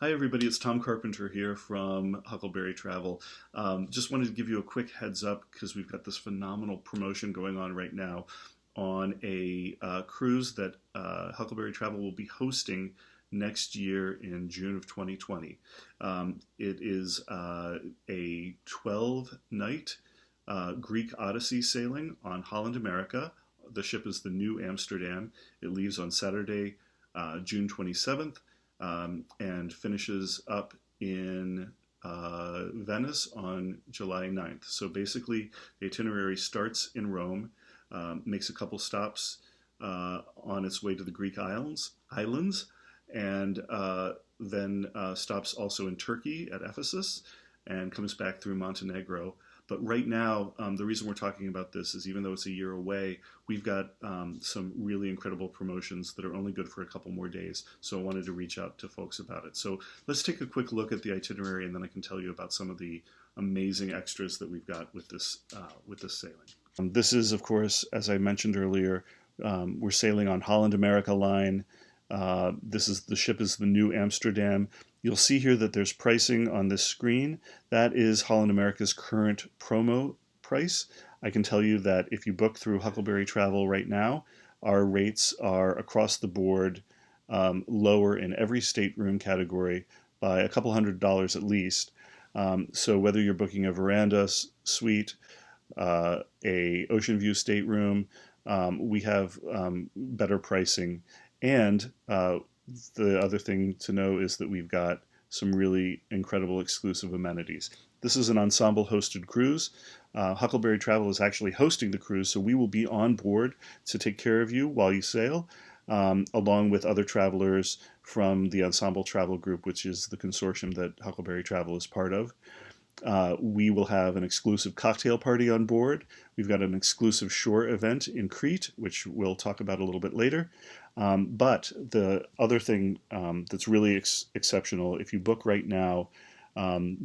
Hi, everybody. It's Tom Carpenter here from Huckleberry Travel. Just wanted to give you a quick heads up because we've got this phenomenal promotion going on right now on a cruise that Huckleberry Travel will be hosting next year in June of 2020. It is a 12-night Greek Odyssey sailing on Holland America. The ship is the New Amsterdam. It leaves on Saturday, June 27th and finishes up in Venice on July 9th. So basically, the itinerary starts in Rome, makes a couple stops on its way to the Greek islands, and then stops also in Turkey at Ephesus, and comes back through Montenegro. But right now, the reason we're talking about this is even though it's a year away, we've got some really incredible promotions that are only good for a couple more days. So I wanted to reach out to folks about it. So let's take a quick look at the itinerary, and then I can tell you about some of the amazing extras that we've got with this sailing. This is, of course, as I mentioned earlier, we're sailing on Holland America Line. The ship is the New Amsterdam. You'll see here that there's pricing on this screen. That is Holland America's current promo price. I can tell you that if you book through Huckleberry Travel right now, our rates are across the board lower in every stateroom category by a couple $100 at least. So whether you're booking a veranda suite, a ocean view stateroom, we have better pricing. And the other thing to know is that we've got some really incredible exclusive amenities. This is an ensemble hosted cruise. Huckleberry Travel is actually hosting the cruise, so we will be on board to take care of you while you sail, along with other travelers from the Ensemble Travel Group, which is the consortium that Huckleberry Travel is part of. We will have an exclusive cocktail party on board. We've got an exclusive shore event in Crete, which we'll talk about a little bit later. But the other thing that's really exceptional, if you book right now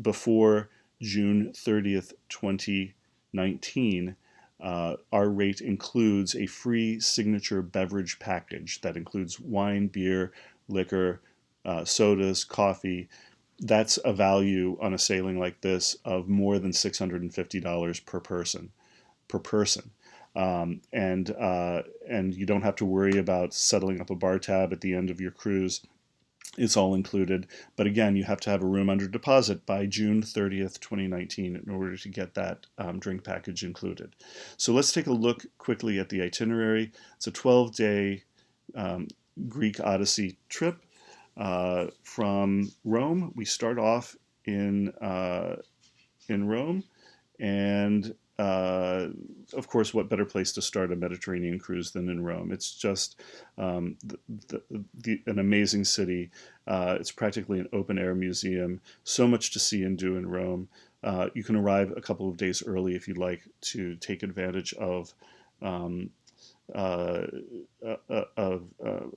before June 30th, 2019, our rate includes a free signature beverage package that includes wine, beer, liquor, sodas, coffee. That's a value on a sailing like this of more than $650 per person. And you don't have to worry about settling up a bar tab at the end of your cruise. It's all included. But again, you have to have a room under deposit by June 30th, 2019 in order to get that drink package included. So let's take a look quickly at the itinerary. It's a 12-day Greek Odyssey trip. From Rome, we start off in Rome, and of course, what better place to start a Mediterranean cruise than in Rome? It's just an amazing city. It's practically an open-air museum. So much to see and do in Rome. You can arrive a couple of days early if you'd like to take advantage of a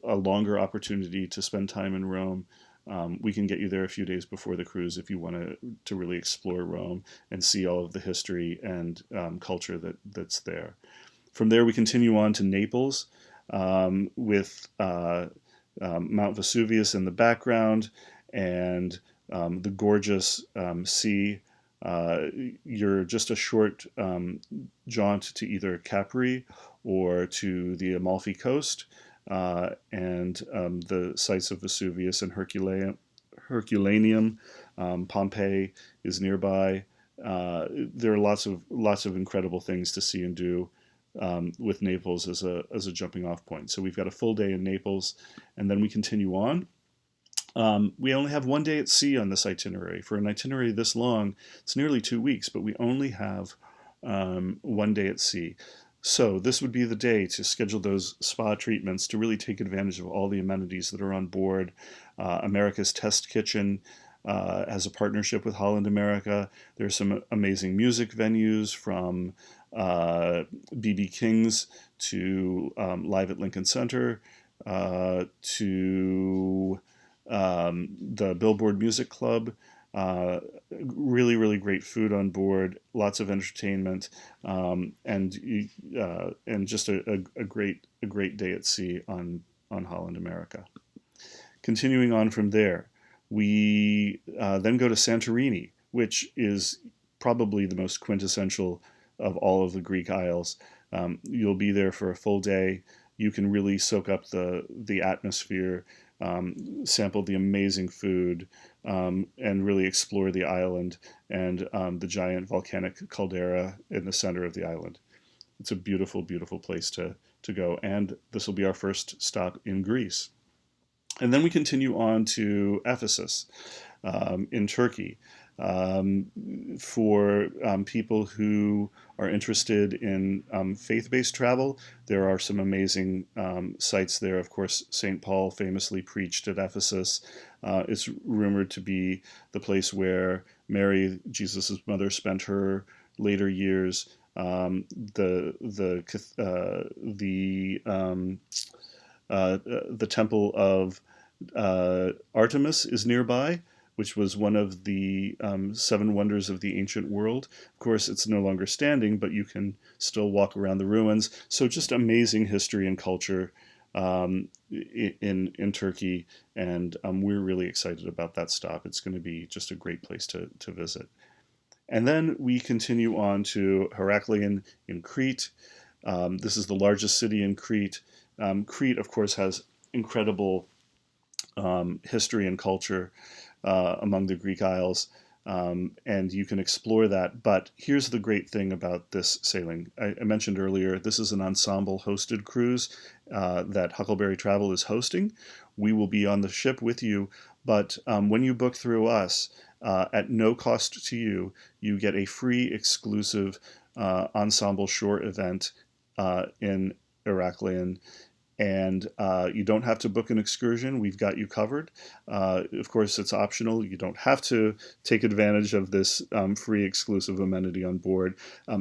longer opportunity to spend time in Rome. We can get you there a few days before the cruise if you want to really explore Rome and see all of the history and culture that's there. From there, we continue on to Naples with Mount Vesuvius in the background and the gorgeous sea. You're just a short jaunt to either Capri or to the Amalfi Coast, and the sites of Vesuvius and Herculaneum. Pompeii is nearby. There are lots of incredible things to see and do with Naples as a jumping off point. So we've got a full day in Naples, and then we continue on. We only have one day at sea on this itinerary. For an itinerary this long, it's nearly 2 weeks, but we only have one day at sea. So this would be the day to schedule those spa treatments to really take advantage of all the amenities that are on board. America's Test Kitchen has a partnership with Holland America. There's some amazing music venues from B.B. King's to Live at Lincoln Center to the Billboard Music Club. Really, really great food on board, lots of entertainment, and just a great day at sea on Holland America. Continuing on from there, We then go to Santorini, which is probably the most quintessential of all of the Greek Isles. You'll be there for a full day. You can really soak up the atmosphere, sample the amazing food, and really explore the island and the giant volcanic caldera in the center of the island. It's a beautiful, beautiful place to go. And this will be our first stop in Greece. And then we continue on to Ephesus in Turkey. For people who are interested in faith-based travel, there are some amazing sites there. Of course, St. Paul famously preached at Ephesus. It's rumored to be the place where Mary, Jesus' mother, spent her later years. The temple of Artemis is nearby, which was one of the seven wonders of the ancient world. Of course, it's no longer standing, but you can still walk around the ruins. So just amazing history and culture in Turkey, and we're really excited about that stop. It's going to be just a great place to visit. And then we continue on to Heraklion in Crete. This is the largest city in Crete. Crete, of course, has incredible history and culture among the Greek Isles, and you can explore that. But here's the great thing about this sailing. I mentioned earlier, this is an ensemble hosted cruise that Huckleberry Travel is hosting. We will be on the ship with you, but when you book through us, at no cost to you, you get a free exclusive ensemble shore event in Heraklion. And you don't have to book an excursion. We've got you covered. Of course, it's optional. You don't have to take advantage of this free exclusive amenity on board.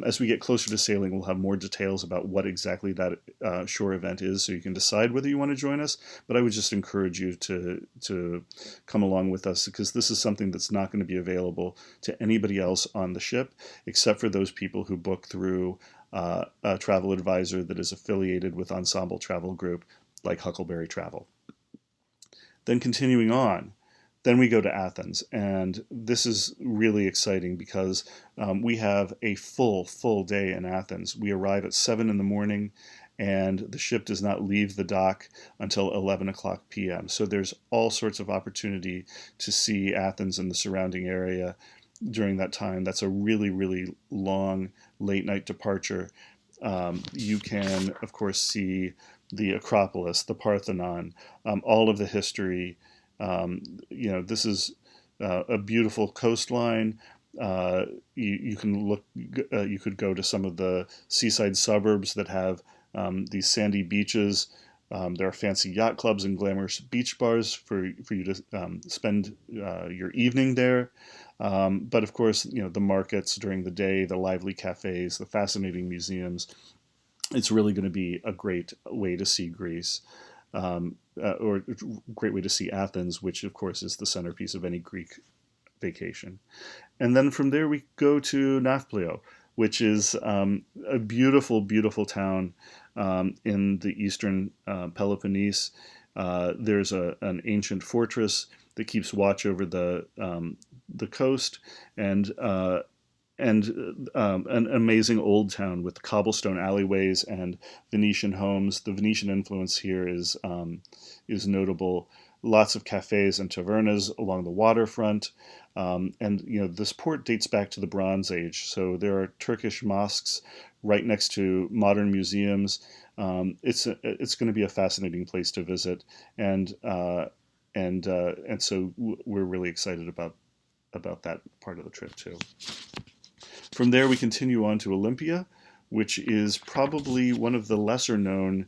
As we get closer to sailing, we'll have more details about what exactly that shore event is, so you can decide whether you want to join us. But I would just encourage you to come along with us, because this is something that's not going to be available to anybody else on the ship, except for those people who book through a travel advisor that is affiliated with Ensemble Travel Group, like Huckleberry Travel. Then continuing on, then we go to Athens, and this is really exciting because we have a full day in Athens. We arrive at 7 in the morning, and the ship does not leave the dock until 11 o'clock p.m. So there's all sorts of opportunity to see Athens and the surrounding area during that time. That's a really, really long late night departure. You can, of course, see the Acropolis, the Parthenon, all of the history. This is a beautiful coastline. You can look. You could go to some of the seaside suburbs that have these sandy beaches. There are fancy yacht clubs and glamorous beach bars for you to spend your evening there. But of course, the markets during the day, the lively cafes, the fascinating museums. It's really going to be a great way to see Greece, or a great way to see Athens, which of course is the centerpiece of any Greek vacation. And then from there we go to Nafplio, which is a beautiful, beautiful town in the eastern Peloponnese. There's an ancient fortress that keeps watch over the coast, and an amazing old town with cobblestone alleyways and Venetian homes. The Venetian influence here is notable. Lots of cafes and tavernas along the waterfront. And this port dates back to the Bronze Age, so there are Turkish mosques right next to modern museums. It's going to be a fascinating place to visit, and so we're really excited about that part of the trip too. From there, we continue on to Olympia, which is probably one of the lesser known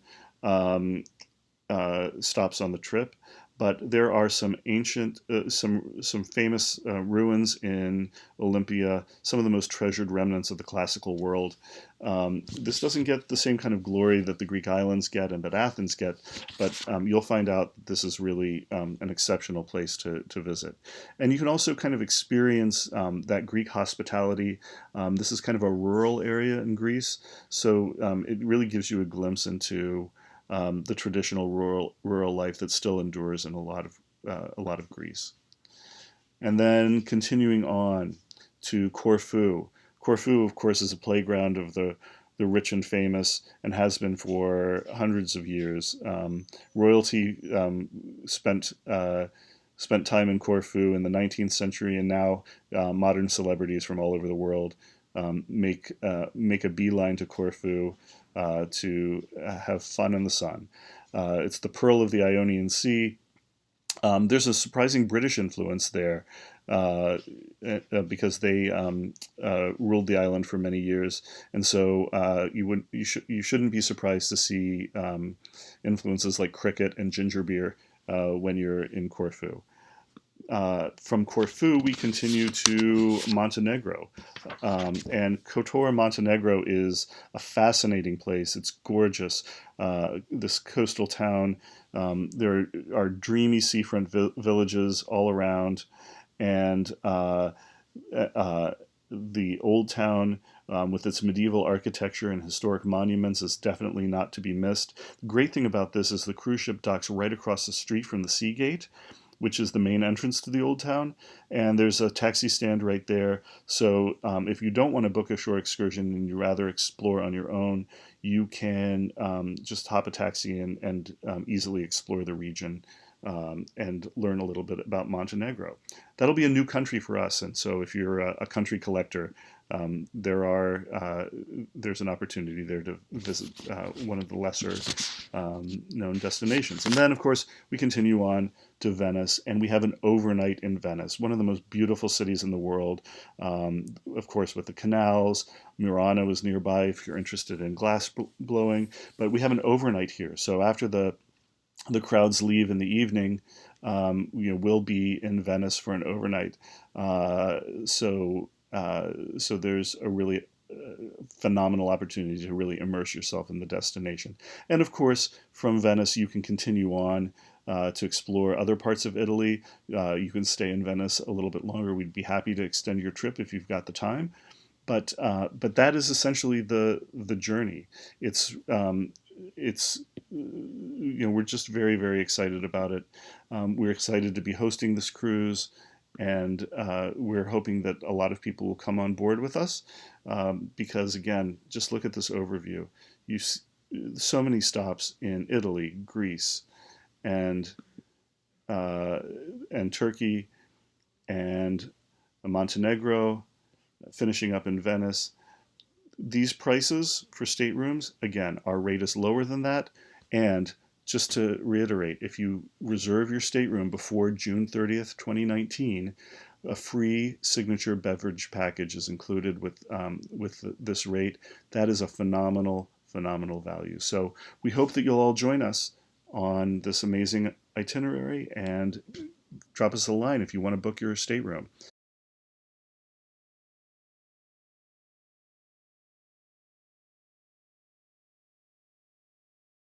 stops on the trip. But there are some ancient, some famous ruins in Olympia, some of the most treasured remnants of the classical world. This doesn't get the same kind of glory that the Greek islands get and that Athens get, but you'll find out this is really an exceptional place to visit. And you can also kind of experience that Greek hospitality. This is kind of a rural area in Greece, so it really gives you a glimpse into the traditional rural life that still endures in a lot of Greece. And then continuing on to Corfu. Corfu, of course, is a playground of the rich and famous and has been for hundreds of years. Royalty spent time in Corfu in the 19th century, and now modern celebrities from all over the world make a beeline to Corfu to have fun in the sun. It's the pearl of the Ionian Sea. There's a surprising British influence there because they ruled the island for many years, and so you shouldn't be surprised to see influences like cricket and ginger beer when you're in Corfu. From Corfu, we continue to Montenegro. And Kotor, Montenegro is a fascinating place. It's gorgeous. This coastal town, there are dreamy seafront villages all around. And the old town with its medieval architecture and historic monuments is definitely not to be missed. The great thing about this is the cruise ship docks right across the street from the Sea Gate, which is the main entrance to the old town, and there's a taxi stand right there. So if you don't want to book a shore excursion and you rather explore on your own, you can just hop a taxi and easily explore the region and learn a little bit about Montenegro. That'll be a new country for us, and so if you're a country collector, there's an opportunity there to visit one of the lesser known destinations. And then, of course, we continue on to Venice, and we have an overnight in Venice, one of the most beautiful cities in the world. Of course, with the canals. Murano is nearby if you're interested in glass blowing, but we have an overnight here. So after the crowds leave in the evening, we'll be in Venice for an overnight. So there's a really phenomenal opportunity to really immerse yourself in the destination. And of course, from Venice, you can continue on to explore other parts of Italy. You can stay in Venice a little bit longer. We'd be happy to extend your trip if you've got the time. But that is essentially the journey. We're just very, very excited about it. We're excited to be hosting this cruise, and we're hoping that a lot of people will come on board with us because, again, just look at this overview. So many stops in Italy, Greece, and Turkey, and Montenegro, finishing up in Venice. These prices for staterooms, again, our rate is lower than that. And just to reiterate, if you reserve your stateroom before June 30th, 2019, a free signature beverage package is included with this rate. That is a phenomenal value. So we hope that you'll all join us on this amazing itinerary, and drop us a line if you want to book your stateroom.